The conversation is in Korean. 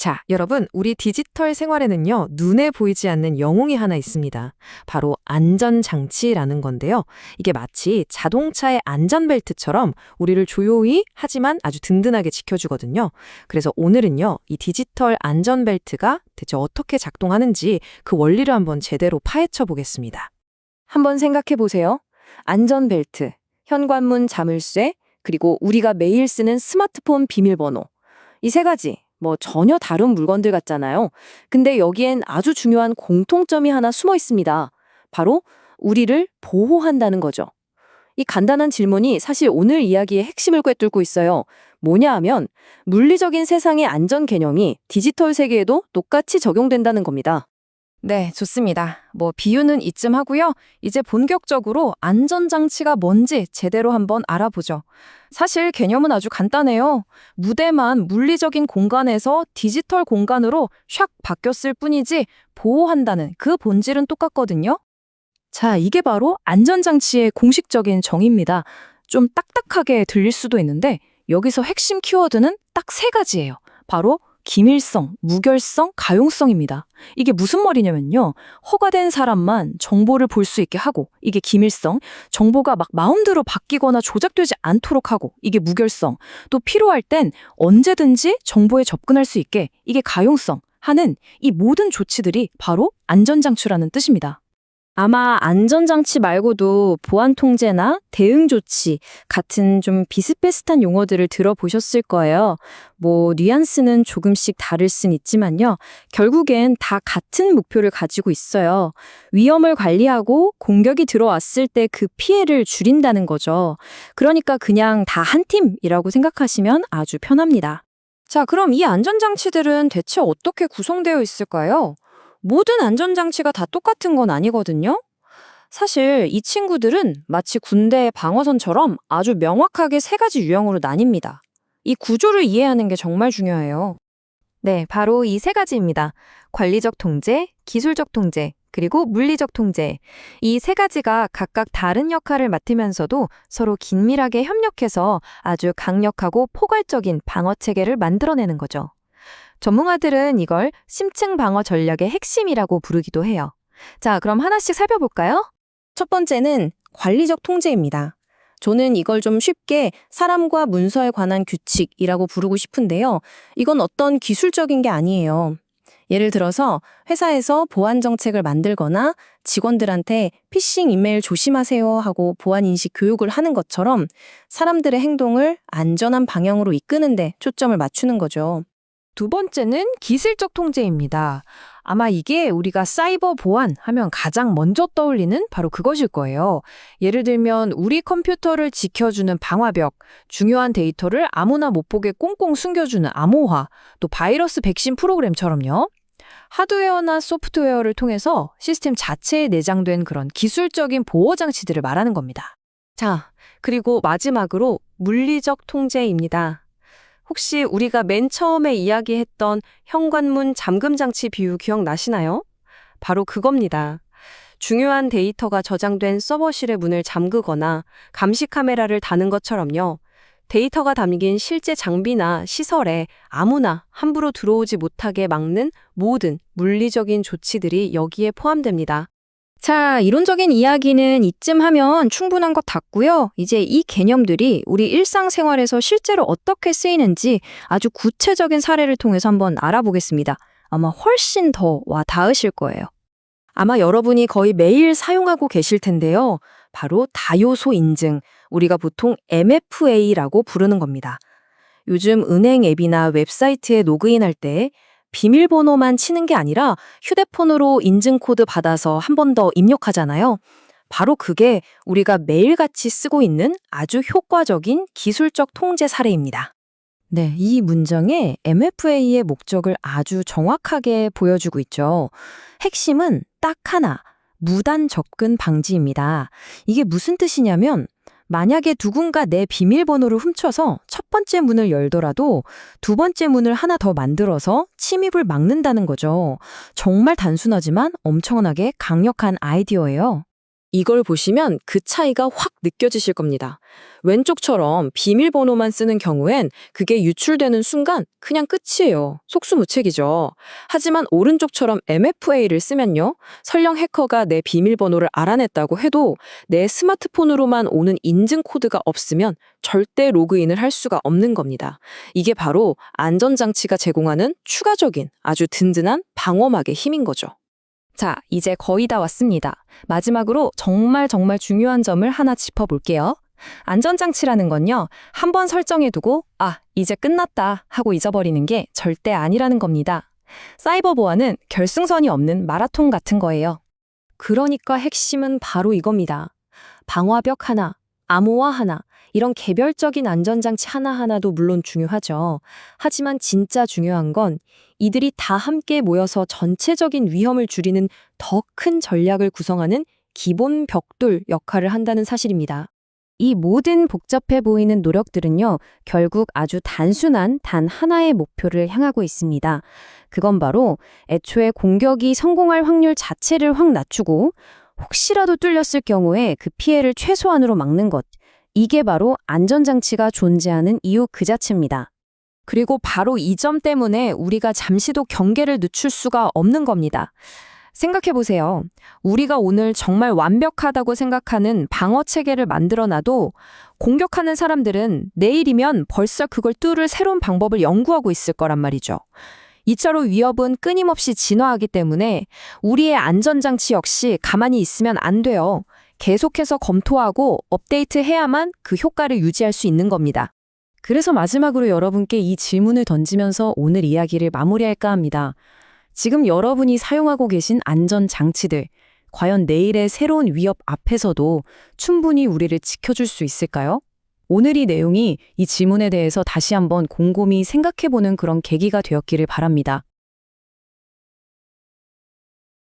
자, 여러분, 우리 디지털 생활에는요, 눈에 보이지 않는 영웅이 하나 있습니다. 바로 안전장치라는 건데요. 이게 마치 자동차의 안전벨트처럼 우리를 조용히 하지만 아주 든든하게 지켜주거든요. 그래서 오늘은요, 이 디지털 안전벨트가 대체 어떻게 작동하는지 그 원리를 한번 제대로 파헤쳐 보겠습니다. 한번 생각해 보세요. 안전벨트, 현관문 자물쇠, 그리고 우리가 매일 쓰는 스마트폰 비밀번호. 이 세 가지, 전혀 다른 물건들 같잖아요. 근데 여기엔 아주 중요한 공통점이 하나 숨어 있습니다. 바로 우리를 보호한다는 거죠. 이 간단한 질문이 사실 오늘 이야기의 핵심을 꿰뚫고 있어요. 뭐냐 하면 물리적인 세상의 안전 개념이 디지털 세계에도 똑같이 적용된다는 겁니다. 네, 좋습니다. 비유는 이쯤 하고요. 이제 본격적으로 안전장치가 뭔지 제대로 한번 알아보죠. 사실 개념은 아주 간단해요. 무대만 물리적인 공간에서 디지털 공간으로 샥 바뀌었을 뿐이지 보호한다는 그 본질은 똑같거든요. 자, 이게 바로 안전장치의 공식적인 정의입니다. 좀 딱딱하게 들릴 수도 있는데 여기서 핵심 키워드는 딱 세 가지예요. 바로 기밀성, 무결성, 가용성입니다. 이게 무슨 말이냐면요. 허가된 사람만 정보를 볼 수 있게 하고, 이게 기밀성, 정보가 막 마음대로 바뀌거나 조작되지 않도록 하고, 이게 무결성, 또 필요할 땐 언제든지 정보에 접근할 수 있게, 이게 가용성 하는 이 모든 조치들이 바로 안전장치라는 뜻입니다. 아마 안전장치 말고도 보안 통제나 대응 조치 같은 좀 비슷비슷한 용어들을 들어보셨을 거예요. 뉘앙스는 조금씩 다를 순 있지만요. 결국엔 다 같은 목표를 가지고 있어요. 위험을 관리하고 공격이 들어왔을 때 그 피해를 줄인다는 거죠. 그러니까 그냥 다 한 팀이라고 생각하시면 아주 편합니다. 자, 그럼 이 안전장치들은 대체 어떻게 구성되어 있을까요? 모든 안전장치가 다 똑같은 건 아니거든요. 사실 이 친구들은 마치 군대의 방어선처럼 아주 명확하게 세 가지 유형으로 나뉩니다. 이 구조를 이해하는 게 정말 중요해요. 네, 바로 이 세 가지입니다. 관리적 통제, 기술적 통제, 그리고 물리적 통제. 이 세 가지가 각각 다른 역할을 맡으면서도 서로 긴밀하게 협력해서 아주 강력하고 포괄적인 방어 체계를 만들어내는 거죠. 전문가들은 이걸 심층 방어 전략의 핵심이라고 부르기도 해요. 자, 그럼 하나씩 살펴볼까요? 첫 번째는 관리적 통제입니다. 저는 이걸 좀 쉽게 사람과 문서에 관한 규칙이라고 부르고 싶은데요. 이건 어떤 기술적인 게 아니에요. 예를 들어서 회사에서 보안 정책을 만들거나 직원들한테 피싱 이메일 조심하세요 하고 보안 인식 교육을 하는 것처럼 사람들의 행동을 안전한 방향으로 이끄는 데 초점을 맞추는 거죠. 두 번째는 기술적 통제입니다. 아마 이게 우리가 사이버 보안 하면 가장 먼저 떠올리는 바로 그것일 거예요. 예를 들면 우리 컴퓨터를 지켜주는 방화벽, 중요한 데이터를 아무나 못 보게 꽁꽁 숨겨주는 암호화, 또 바이러스 백신 프로그램처럼요. 하드웨어나 소프트웨어를 통해서 시스템 자체에 내장된 그런 기술적인 보호 장치들을 말하는 겁니다. 자, 그리고 마지막으로 물리적 통제입니다. 혹시 우리가 맨 처음에 이야기했던 현관문 잠금 장치 비유 기억나시나요? 바로 그겁니다. 중요한 데이터가 저장된 서버실의 문을 잠그거나 감시 카메라를 다는 것처럼요. 데이터가 담긴 실제 장비나 시설에 아무나 함부로 들어오지 못하게 막는 모든 물리적인 조치들이 여기에 포함됩니다. 자, 이론적인 이야기는 이쯤 하면 충분한 것 같고요. 이제 이 개념들이 우리 일상생활에서 실제로 어떻게 쓰이는지 아주 구체적인 사례를 통해서 한번 알아보겠습니다. 아마 훨씬 더 와 닿으실 거예요. 아마 여러분이 거의 매일 사용하고 계실 텐데요. 바로 다요소 인증, 우리가 보통 MFA라고 부르는 겁니다. 요즘 은행 앱이나 웹사이트에 로그인할 때 비밀번호만 치는 게 아니라 휴대폰으로 인증코드 받아서 한 번 더 입력하잖아요. 바로 그게 우리가 매일같이 쓰고 있는 아주 효과적인 기술적 통제 사례입니다. 네, 이 문장에 MFA의 목적을 아주 정확하게 보여주고 있죠. 핵심은 딱 하나, 무단 접근 방지입니다. 이게 무슨 뜻이냐면 만약에 누군가 내 비밀번호를 훔쳐서 첫 번째 문을 열더라도 두 번째 문을 하나 더 만들어서 침입을 막는다는 거죠. 정말 단순하지만 엄청나게 강력한 아이디어예요. 이걸 보시면 그 차이가 확 느껴지실 겁니다. 왼쪽처럼 비밀번호만 쓰는 경우엔 그게 유출되는 순간 그냥 끝이에요. 속수무책이죠. 하지만 오른쪽처럼 MFA를 쓰면요. 설령 해커가 내 비밀번호를 알아냈다고 해도 내 스마트폰으로만 오는 인증 코드가 없으면 절대 로그인을 할 수가 없는 겁니다. 이게 바로 안전장치가 제공하는 추가적인 아주 든든한 방어막의 힘인 거죠. 자, 이제 거의 다 왔습니다. 마지막으로 정말 중요한 점을 하나 짚어볼게요. 안전장치라는 건요, 한번 설정해두고 이제 끝났다 하고 잊어버리는 게 절대 아니라는 겁니다. 사이버 보안은 결승선이 없는 마라톤 같은 거예요. 그러니까 핵심은 바로 이겁니다. 방화벽 하나, 암호화 하나, 이런 개별적인 안전장치 하나하나도 물론 중요하죠. 하지만 진짜 중요한 건 이들이 다 함께 모여서 전체적인 위험을 줄이는 더 큰 전략을 구성하는 기본 벽돌 역할을 한다는 사실입니다. 이 모든 복잡해 보이는 노력들은요, 결국 아주 단순한 단 하나의 목표를 향하고 있습니다. 그건 바로 애초에 공격이 성공할 확률 자체를 확 낮추고 혹시라도 뚫렸을 경우에 그 피해를 최소한으로 막는 것. 이게 바로 안전장치가 존재하는 이유 그 자체입니다. 그리고 바로 이 점 때문에 우리가 잠시도 경계를 늦출 수가 없는 겁니다. 생각해보세요. 우리가 오늘 정말 완벽하다고 생각하는 방어 체계를 만들어놔도 공격하는 사람들은 내일이면 벌써 그걸 뚫을 새로운 방법을 연구하고 있을 거란 말이죠. 이차로 위협은 끊임없이 진화하기 때문에 우리의 안전장치 역시 가만히 있으면 안 돼요. 계속해서 검토하고 업데이트해야만 그 효과를 유지할 수 있는 겁니다. 그래서 마지막으로 여러분께 이 질문을 던지면서 오늘 이야기를 마무리할까 합니다. 지금 여러분이 사용하고 계신 안전장치들, 과연 내일의 새로운 위협 앞에서도 충분히 우리를 지켜줄 수 있을까요? 오늘 이 내용이 이 질문에 대해서 다시 한번 곰곰이 생각해보는 그런 계기가 되었기를 바랍니다.